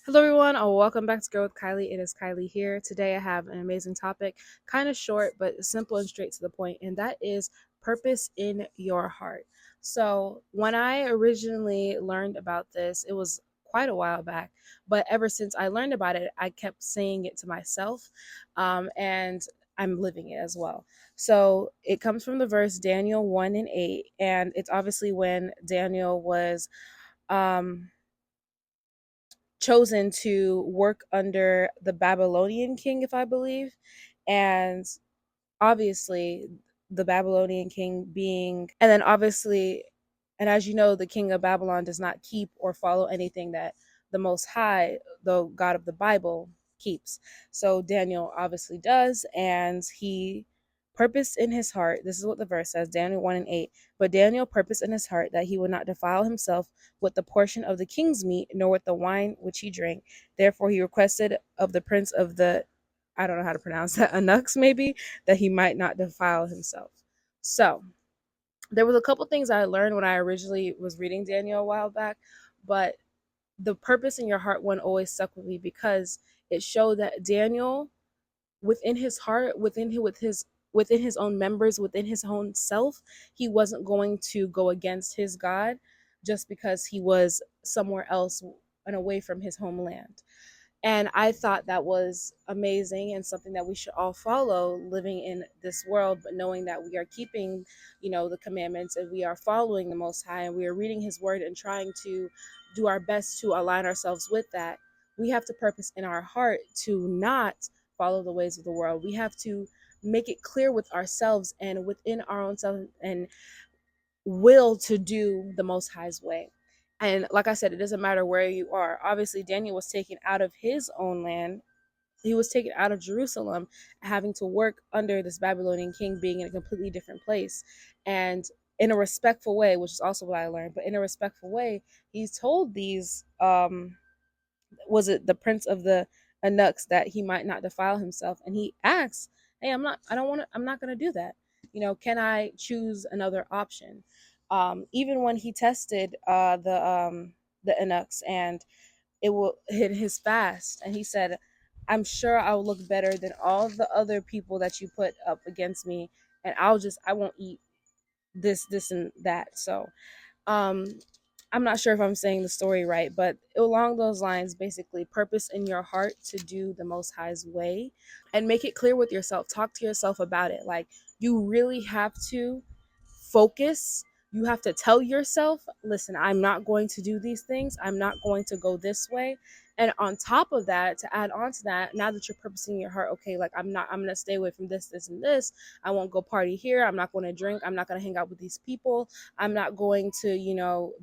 Hello, everyone. Welcome back to Girl with Kylie. It is Kylie here. Today, I have an amazing topic, kind of short, but simple and straight to the point, and that is purpose in your heart. So, when I originally learned about this, it was quite a while back, but ever since I learned about it, I kept saying it to myself, and I'm living it as well. So, it comes from the verse Daniel 1 and 8, and it's obviously when Daniel was. Um, chosen to work under the Babylonian king, if I believe. And obviously, the Babylonian king being, and then obviously, and as you know, the king of Babylon does not keep or follow anything that the Most High, the God of the Bible, keeps. So Daniel obviously does, and he purposed in his heart. This is what the verse says, Daniel 1 and 8. But Daniel purposed in his heart that he would not defile himself with the portion of the king's meat, nor with the wine which he drank. Therefore, he requested of the prince of the, I don't know how to pronounce that, Anux maybe, that he might not defile himself. So there was a couple things I learned when I originally was reading Daniel a while back, but the purpose in your heart one always stuck with me because it showed that Daniel, within his heart, within his own members, within his own self, he wasn't going to go against his God just because he was somewhere else and away from his homeland. And I thought that was amazing and something that we should all follow living in this world, but knowing that we are keeping, the commandments, and we are following the Most High, and we are reading His Word and trying to do our best to align ourselves with that. We have to purpose in our heart to not follow the ways of the world. We have to make it clear with ourselves and within our own self and will to do the Most High's way. And like I said, it doesn't matter where you are. Obviously, Daniel was taken out of his own land. He was taken out of Jerusalem, having to work under this Babylonian king, being in a completely different place. And in a respectful way, which is also what I learned, but in a respectful way, he's told these was it the prince of the Anuks that he might not defile himself, and he asks, hey, I'm not going to do that. Can I choose another option? Even when he tested the Anuks, and it will hit his fast, and he said, I'm sure I'll look better than all the other people that you put up against me, and I won't eat this and that. So um I'm not sure if I'm saying the story right, but along those lines, basically, purpose in your heart to do the Most High's way and make it clear with yourself. Talk to yourself about it. Like, you really have to focus. You have to tell yourself, listen, I'm not going to do these things. I'm not going to go this way. And on top of that, to add on to that, now that you're purposing in your heart, okay, like I'm going to stay away from this, and this. I won't go party here. I'm not going to drink. I'm not going to hang out with these people. I'm not going to,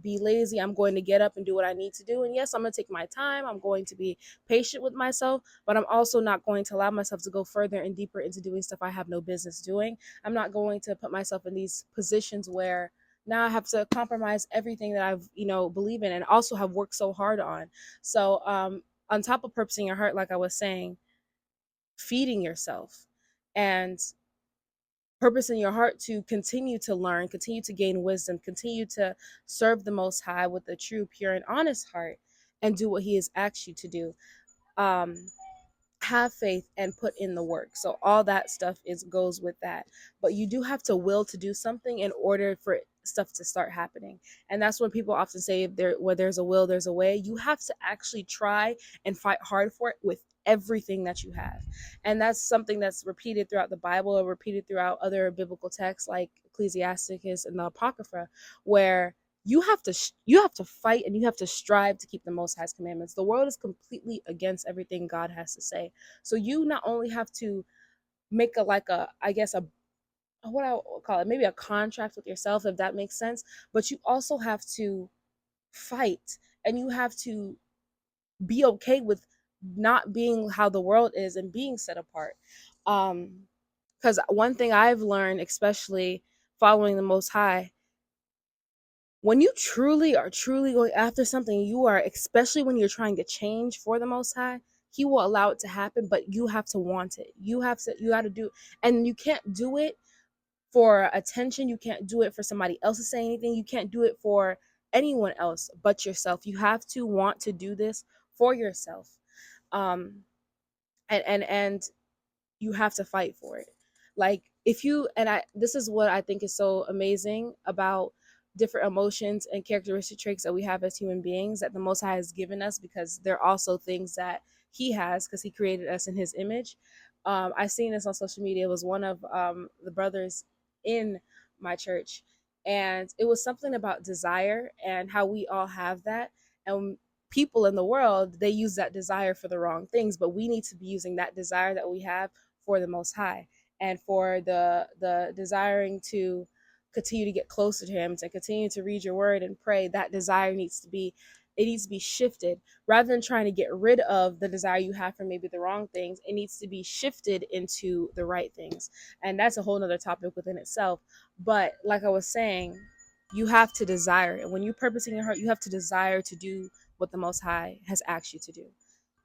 be lazy. I'm going to get up and do what I need to do. And yes, I'm going to take my time. I'm going to be patient with myself, but I'm also not going to allow myself to go further and deeper into doing stuff I have no business doing. I'm not going to put myself in these positions where now I have to compromise everything that I've, believe in and also have worked so hard on. So, on top of purposing your heart, like I was saying, feeding yourself and purpose in your heart to continue to learn, continue to gain wisdom, continue to serve the Most High with a true, pure, and honest heart, and do what He has asked you to do. Um, have faith and put in the work. So all that stuff is goes with that. But you do have to will to do something in order for stuff to start happening. And that's when people often say, where there's a will, there's a way. You have to actually try and fight hard for it with everything that you have. And that's something that's repeated throughout the Bible or repeated throughout other biblical texts like Ecclesiasticus and the Apocrypha, where you have to fight and you have to strive to keep the Most High's commandments. The world is completely against everything God has to say. So you not only have to make a, like a, I guess, a, what I would call it, maybe a contract with yourself, if that makes sense, but you also have to fight, and you have to be okay with not being how the world is and being set apart. Because one thing I've learned, especially following the Most High, when you truly are truly going after something, you are, especially when you're trying to change for the Most High, He will allow it to happen, but you have to want it. You got to do, and you can't do it for attention. You can't do it for somebody else to say anything. You can't do it for anyone else but yourself. You have to want to do this for yourself. um and you have to fight for it. Like, if you and I this is what I think is so amazing about different emotions and characteristic traits that we have as human beings that the Most High has given us, because they're also things that he has, because he created us in his image. I seen this on social media. It was one of the brothers in my church, and it was something about desire and how we all have that. And people in the world, they use that desire for the wrong things, but we need to be using that desire that we have for the Most High, and for the desiring to continue to get closer to him, to continue to read your word and pray. That desire needs to be, it needs to be shifted. Rather than trying to get rid of the desire you have for maybe the wrong things, it needs to be shifted into the right things. And that's a whole nother topic within itself. But like I was saying, you have to desire it. When you purpose in your heart, you have to desire to do what the Most High has asked you to do.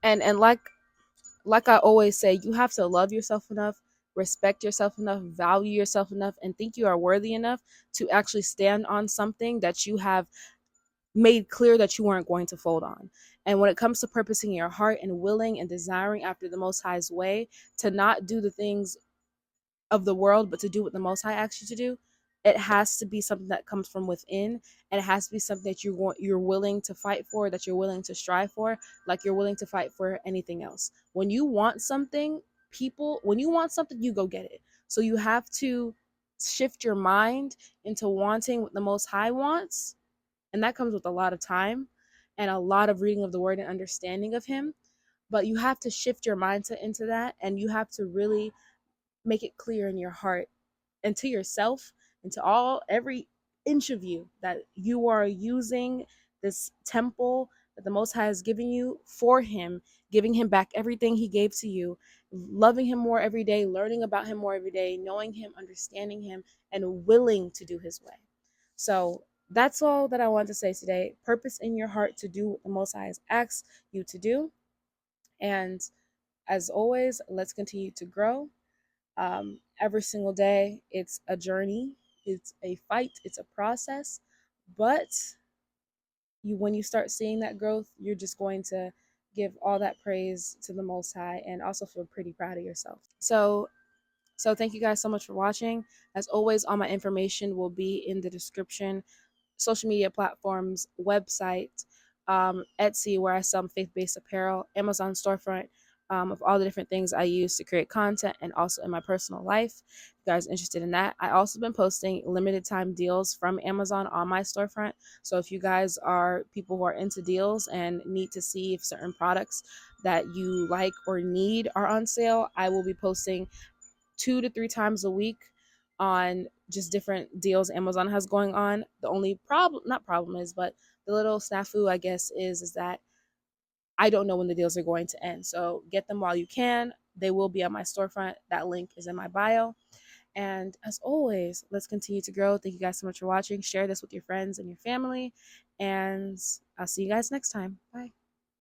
And like I always say, you have to love yourself enough, respect yourself enough, value yourself enough, and think you are worthy enough to actually stand on something that you have made clear that you weren't going to fold on. And when it comes to purposing your heart and willing and desiring after the Most High's way, to not do the things of the world, but to do what the Most High asks you to do, it has to be something that comes from within, and it has to be something that you're willing to fight for, that you're willing to strive for, like you're willing to fight for anything else. When you want something, when you want something, you go get it. So you have to shift your mind into wanting what the Most High wants, and that comes with a lot of time and a lot of reading of the Word and understanding of Him. But you have to shift your mindset into that, and you have to really make it clear in your heart and to yourself and to every inch of you that you are using this temple that the Most High has given you for him, giving him back everything he gave to you, loving him more every day, learning about him more every day, knowing him, understanding him, and willing to do his way. So that's all that I want to say today. Purpose in your heart to do what the Most High has asked you to do. And as always, let's continue to grow. Every single day, it's a journey, it's a fight, it's a process. But when you start seeing that growth, you're just going to give all that praise to the Most High and also feel pretty proud of yourself. So thank you guys so much for watching. As always, all my information will be in the description: social media platforms, website, Etsy, where I sell faith-based apparel, Amazon storefront, of all the different things I use to create content, and also in my personal life. If you guys are interested in that, I also been posting limited time deals from Amazon on my storefront. So if you guys are people who are into deals and need to see if certain products that you like or need are on sale, I will be posting 2 to 3 times a week on just different deals Amazon has going on. The only problem, not problem is, but the little snafu, I guess, is that I don't know when the deals are going to end. So get them while you can. They will be on my storefront. That link is in my bio. And as always, let's continue to grow. Thank you guys so much for watching. Share this with your friends and your family. And I'll see you guys next time. Bye.